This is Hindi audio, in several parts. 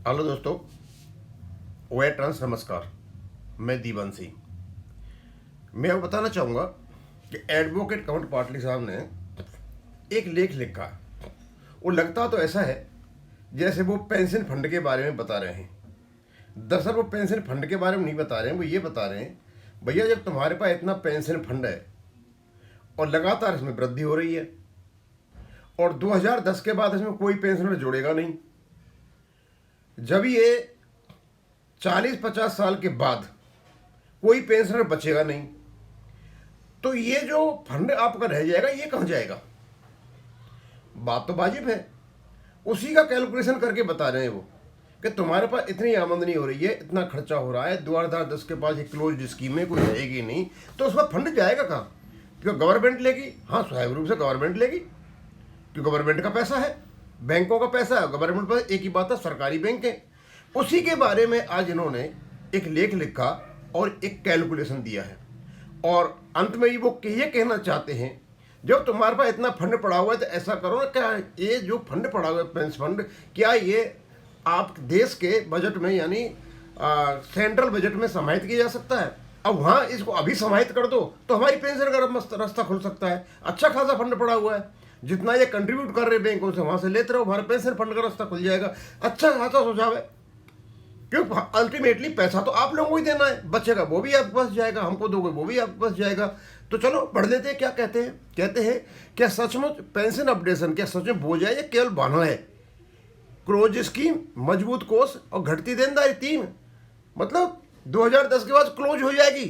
हेलो दोस्तों, वे ट्रांस नमस्कार। मैं दीवान सिंह। मैं आपको बताना चाहूँगा कि एडवोकेट कमल पाटली साहब ने एक लेख लिखा। वो लगता तो ऐसा है जैसे वो पेंशन फंड के बारे में बता रहे हैं। दरअसल वो पेंशन फंड के बारे में नहीं बता रहे हैं, वो ये बता रहे हैं, भैया जब तुम्हारे पास इतना पेंशन फंड है और लगातार इसमें वृद्धि हो रही है और 2010 के बाद इसमें कोई पेंशनर जुड़ेगा नहीं, जब ये 40-50 साल के बाद कोई पेंशनर बचेगा नहीं, तो ये जो फंड आपका रह जाएगा ये कहाँ जाएगा। बात तो वाजिब है, उसी का कैलकुलेशन करके बता रहे हैं वो कि तुम्हारे पास इतनी आमदनी हो रही है, इतना खर्चा हो रहा है, 2010 के पास एक क्लोज स्कीमें कोई रहेगी नहीं, तो उसमें फंड जाएगा कहाँ। क्यों गवर्नमेंट लेगी? हाँ, स्वाभाविक रूप से गवर्नमेंट लेगी, क्योंकि गवर्नमेंट का पैसा है, बैंकों का पैसा है। गवर्नमेंट पर एक ही बात है, सरकारी बैंक है। उसी के बारे में आज इन्होंने एक लेख लिखा और एक कैलकुलेशन दिया है, और अंत में ही वो ये कहना चाहते हैं, जब तुम्हारे पास इतना फंड पड़ा हुआ है तो ऐसा करो ना, क्या ये जो फंड पड़ा हुआ है पेंशन फंड, क्या ये आप देश के बजट में यानी सेंट्रल बजट में समाहित किया जा सकता है? अब वहाँ इसको अभी समाहित कर दो तो हमारी पेंशन का रास्ता खुल सकता है। अच्छा खासा फंड पड़ा हुआ है, जितना ये कंट्रीब्यूट कर रहे बैंकों से वहाँ से लेते रहो, हमारा पेंशन फंड का रास्ता खुल जाएगा। अच्छा खासा सुझाव है, क्योंकि अल्टीमेटली पैसा तो आप लोगों को ही देना है, बचेगा वो भी आपके पास जाएगा, हमको दोगे वो भी आपके पास जाएगा। तो चलो पढ़ लेते हैं क्या कहते हैं। कहते हैं, क्या सचमुच पेंशन अपडेशन क्या सच में बोझ है या केवल बहाना है? क्लोज स्कीम, मजबूत कोष और घटती देनदारी, तीन मतलब 2010 के बाद क्लोज हो जाएगी,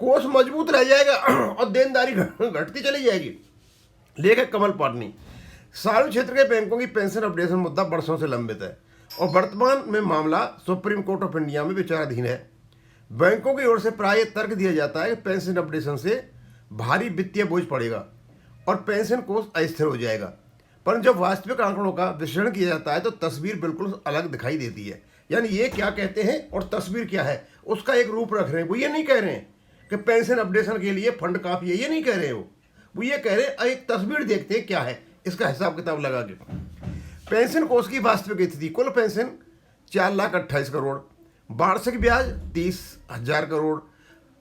कोष मजबूत रह जाएगा और देनदारी घटती चली जाएगी। लेखक कमल पाटनी। सार्वजनिक क्षेत्र के बैंकों की पेंशन अपडेशन मुद्दा वर्षों से लंबित है और वर्तमान में मामला सुप्रीम कोर्ट ऑफ इंडिया में विचाराधीन है। बैंकों की ओर से प्राय तर्क दिया जाता है कि पेंशन अपडेशन से भारी वित्तीय बोझ पड़ेगा और पेंशन कोष अस्थिर हो जाएगा, पर जब वास्तविक आंकड़ों का विश्लेषण किया जाता है तो तस्वीर बिल्कुल अलग दिखाई देती है। यानी ये क्या कहते हैं और तस्वीर क्या है उसका एक रूप रख रहे हैं। वो ये नहीं कह रहे हैं कि पेंशन अपडेशन के लिए फंड काफ़ी है, ये नहीं कह रहे हो। वो ये कह रहे हैं एक तस्वीर देखते हैं क्या है, इसका हिसाब किताब लगा के। पेंशन कोष की वास्तविक स्थिति, कुल पेंशन 4,28,00,000 करोड़, वार्षिक ब्याज 30,000 करोड़,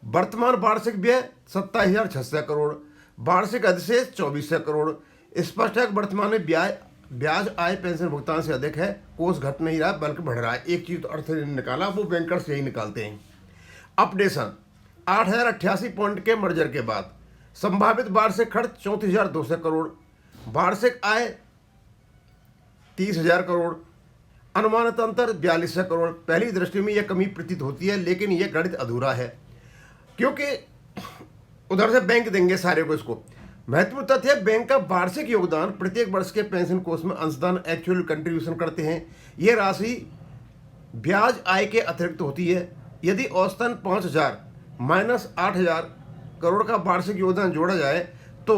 वर्तमान वार्षिक व्यय 27,600 करोड़, वार्षिक अधिशेष 2400 करोड़। स्पष्ट है कि वर्तमान में ब्याज आय पेंशन भुगतान से अधिक है, कोष घट नहीं रहा बल्कि बढ़ रहा है। एक चीज तो अर्थ ने निकाला, वो बैंकर से ही निकालते हैं। अपडेशन, 8,088 पॉइंट के मर्जर के बाद संभावित वार्षिक खर्च 34,200 करोड़, वार्षिक आय 30,000 करोड़, अनुमानित अंतर 4200 करोड़। पहली दृष्टि में यह कमी प्रतीत होती है, लेकिन यह गणित अधूरा है, क्योंकि उधर से बैंक देंगे सारे को। इसको महत्वपूर्ण तथ्य है, बैंक का वार्षिक योगदान प्रत्येक वर्ष के पेंशन कोष में अंशदान एक्चुअल कंट्रीब्यूशन करते हैं। यह राशि ब्याज आय के अतिरिक्त होती है। यदि औसतन 5,000 माइनस 8,000 करोड़ का वार्षिक योगदान जोड़ा जाए तो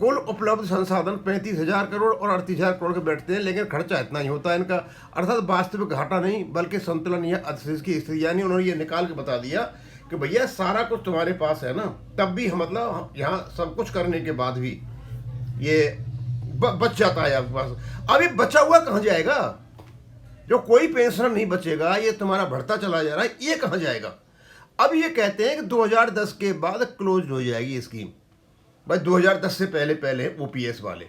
कुल उपलब्ध संसाधन 35,000 करोड़ और 38,000 करोड़ के बैठते हैं, लेकिन खर्चा इतना ही होता है इनका, अर्थात वास्तविक घाटा नहीं बल्कि संतुलन या अधिशेष की स्थिति। यानी उन्होंने ये निकाल के बता दिया कि भैया सारा कुछ तुम्हारे पास है ना, तब भी मतलब यहाँ सब कुछ करने के बाद भी ये बच जाता है आपके पास। अब ये बचा हुआ कहाँ जाएगा? जो कोई पेंशनर नहीं बचेगा, ये तुम्हारा बढ़ता चला जा रहा है, ये कहाँ जाएगा? अब ये कहते हैं कि 2010 के बाद क्लोज हो जाएगी स्कीम। भाई 2010 से पहले पहले ओपीएस वाले,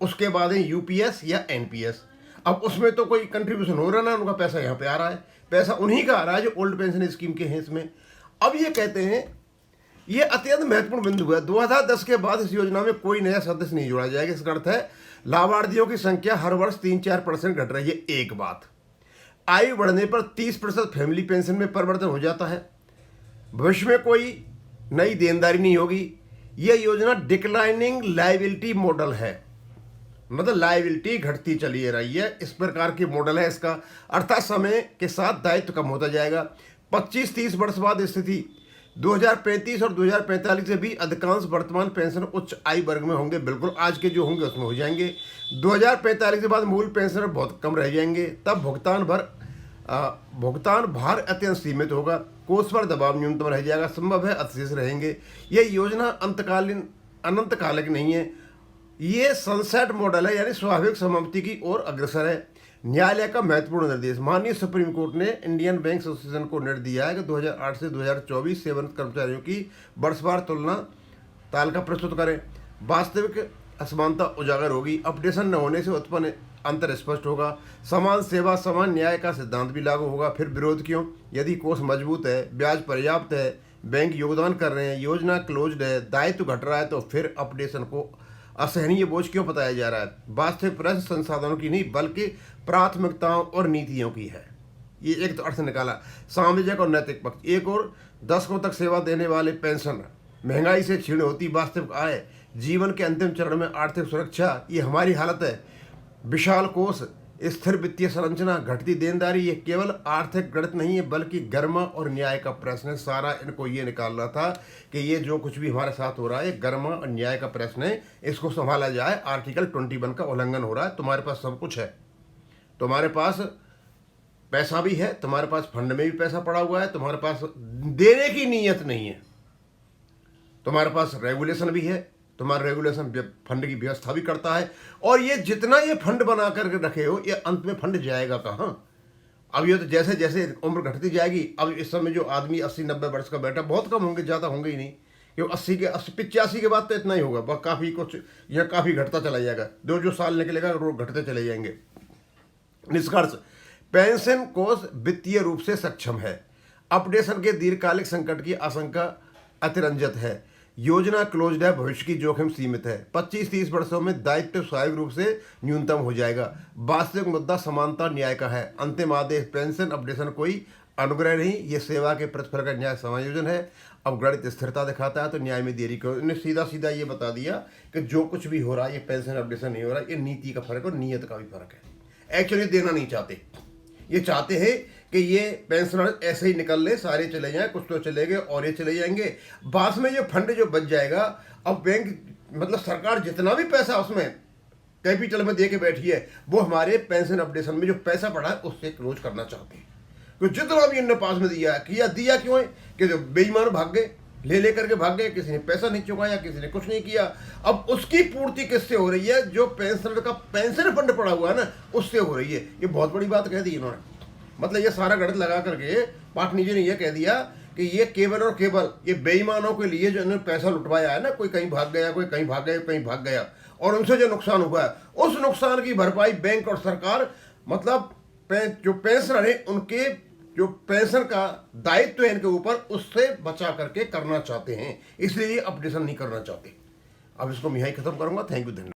उसके बाद है यूपीएस या एनपीएस। अब उसमें तो कोई कंट्रीब्यूशन हो रहा ना, उनका पैसा यहाँ पे आ रहा है, पैसा उन्हीं का आ रहा है जो ओल्ड पेंशन स्कीम के हैं इसमें। अब ये कहते हैं, ये अत्यंत महत्वपूर्ण बिंदु है, 2010 के बाद इस योजना में कोई नया सदस्य नहीं जोड़ा जाएगा। इसका अर्थ है लाभार्थियों की संख्या हर वर्ष 3-4% घट रही है। एक बात, आयु बढ़ने पर 30% फैमिली पेंशन में परिवर्तन हो जाता है। भविष्य में कोई नई देनदारी नहीं होगी। यह योजना डिक्लाइनिंग लायबिलिटी मॉडल है, मतलब लायबिलिटी घटती चली रही है, इस प्रकार की मॉडल है इसका। अर्थात समय के साथ दायित्व कम होता जाएगा। 25-30 वर्ष बाद स्थिति 2035 और 2045 से भी अधिकांश वर्तमान पेंशन उच्च आयु वर्ग में होंगे, बिल्कुल आज के जो होंगे उसमें हो जाएंगे। 2045 के बाद मूल पेंशन बहुत कम रह जाएंगे, तब भुगतान भार अत्यंत सीमित होगा, कोष पर दबाव न्यूनतम रह जाएगा, संभव है अतिशेष रहेंगे। यह योजना अनंतकालिक नहीं है, ये सनसेट मॉडल है, यानी स्वाभाविक समाप्ति की ओर अग्रसर है। न्यायालय का महत्वपूर्ण निर्देश। माननीय सुप्रीम कोर्ट ने इंडियन बैंक एसोसिएशन को निर्देश दिया है कि 2008 से 2024 सेवानिवृत्त कर्मचारियों की वर्षवार तुलना तालिका प्रस्तुत करें। वास्तविक असमानता उजागर होगी। अपडेशन न होने से उत्पन्न अंतर स्पष्ट होगा। समान सेवा समान न्याय का सिद्धांत भी लागू होगा। फिर विरोध क्यों? यदि कोष मजबूत है, ब्याज पर्याप्त है, बैंक योगदान कर रहे हैं, योजना क्लोज्ड है, दायित्व घट रहा है, तो फिर अपडेशन को असहनीय बोझ क्यों बताया जा रहा है? वास्तविक प्रश्न संसाधनों की नहीं बल्कि प्राथमिकताओं और नीतियों की है। ये एक तो अर्थ निकाला। सामाजिक और नैतिक पक्ष। एक और दशकों तक सेवा देने वाले पेंशन, महंगाई से क्षीण होती वास्तविक आय, जीवन के अंतिम चरण में आर्थिक सुरक्षा, ये हमारी हालत है। विशाल कोष, स्थिर वित्तीय संरचना, घटती देनदारी, ये केवल आर्थिक गणित नहीं है बल्कि गर्मा और न्याय का प्रश्न है। सारा इनको ये निकालना था कि ये जो कुछ भी हमारे साथ हो रहा है गर्मा और न्याय का प्रश्न है, इसको संभाला जाए। आर्टिकल 21 का उल्लंघन हो रहा है। तुम्हारे पास सब कुछ है, तुम्हारे पास पैसा भी है, तुम्हारे पास फंड में भी पैसा पड़ा हुआ है, तुम्हारे पास देने की नीयत नहीं है, तुम्हारे पास रेगुलेशन भी है, तुम्हारा रेगुलेशन फंड की व्यवस्था भी करता है। और ये जितना ये फंड बना करके रखे हो, ये अंत में फंड जाएगा कहाँ? अब ये तो जैसे जैसे उम्र घटती जाएगी, अब इस समय जो आदमी 80-90 वर्ष का बैठा, बहुत कम होंगे, ज़्यादा होंगे ही नहीं, क्योंकि 85 के बाद तो इतना ही होगा, वह काफ़ी कुछ यह काफ़ी घटता चला जाएगा। जो साल निकलेगा वो घटते चले जाएंगे। निष्कर्ष, पेंशन कोष वित्तीय रूप से सक्षम है। अपडेशन के दीर्घकालिक संकट की आशंका अतिरंजित है। योजना क्लोज्ड है, भविष्य की जोखिम सीमित है। 25-30 वर्षों में दायित्व स्वाभाविक रूप से न्यूनतम हो जाएगा। वास्तविक मुद्दा समानता न्याय का है। अंतिम आदेश, पेंशन अपडेशन कोई अनुग्रह नहीं, ये सेवा के प्रतिफल का न्याय समायोजन है। अब गणित स्थिरता दिखाता है तो न्याय में देरी करो। इन्हें सीधा सीधा ये बता दिया कि जो कुछ भी हो रहा है ये पेंशन अपडेशन नहीं हो रहा, ये नीति का फर्क और नीयत का भी फर्क है। एक्चुअली देना नहीं चाहते, ये चाहते हैं कि ये पेंशनर ऐसे ही निकल ले, सारे चले जाएं, कुछ तो चले गए और ये चले जाएंगे। बाद में जो फंड जो बच जाएगा, अब बैंक मतलब सरकार जितना भी पैसा उसमें कैपिटल में दे के बैठी है, वो हमारे पेंशन अपडेशन में जो पैसा पड़ा है उससे क्लोज करना चाहते हैं। तो जितना भी इनने पास में दिया क्यों है कि जो बेईमान भाग गए, ले करके भाग गए, किसी ने पैसा नहीं चुकाया, किसी ने कुछ नहीं किया। अब उसकी पूर्ति किससे हो रही है? जो पेंशनर का पेंशन फंड पड़ा हुआ है ना, उससे हो रही है। ये बहुत बड़ी बात कह दी इन्होंने। मतलब ये सारा गणित लगा करके पाटनी जी ने यह कह दिया कि ये केवल और केवल ये बेईमानों के लिए जो इन्होंने पैसा लुटवाया है ना, कोई कहीं भाग गया, कोई कहीं भाग गया, कहीं भाग गया, और उनसे जो नुकसान हुआ है उस नुकसान की भरपाई बैंक और सरकार मतलब जो पेंशनर है उनके जो पेंशन का दायित्व है इनके ऊपर, उससे बचा करके करना चाहते हैं। इसलिए अपडेशन नहीं करना चाहते। अब इसको मैं यहीं खत्म करूंगा। थैंक यू, धन्यवाद।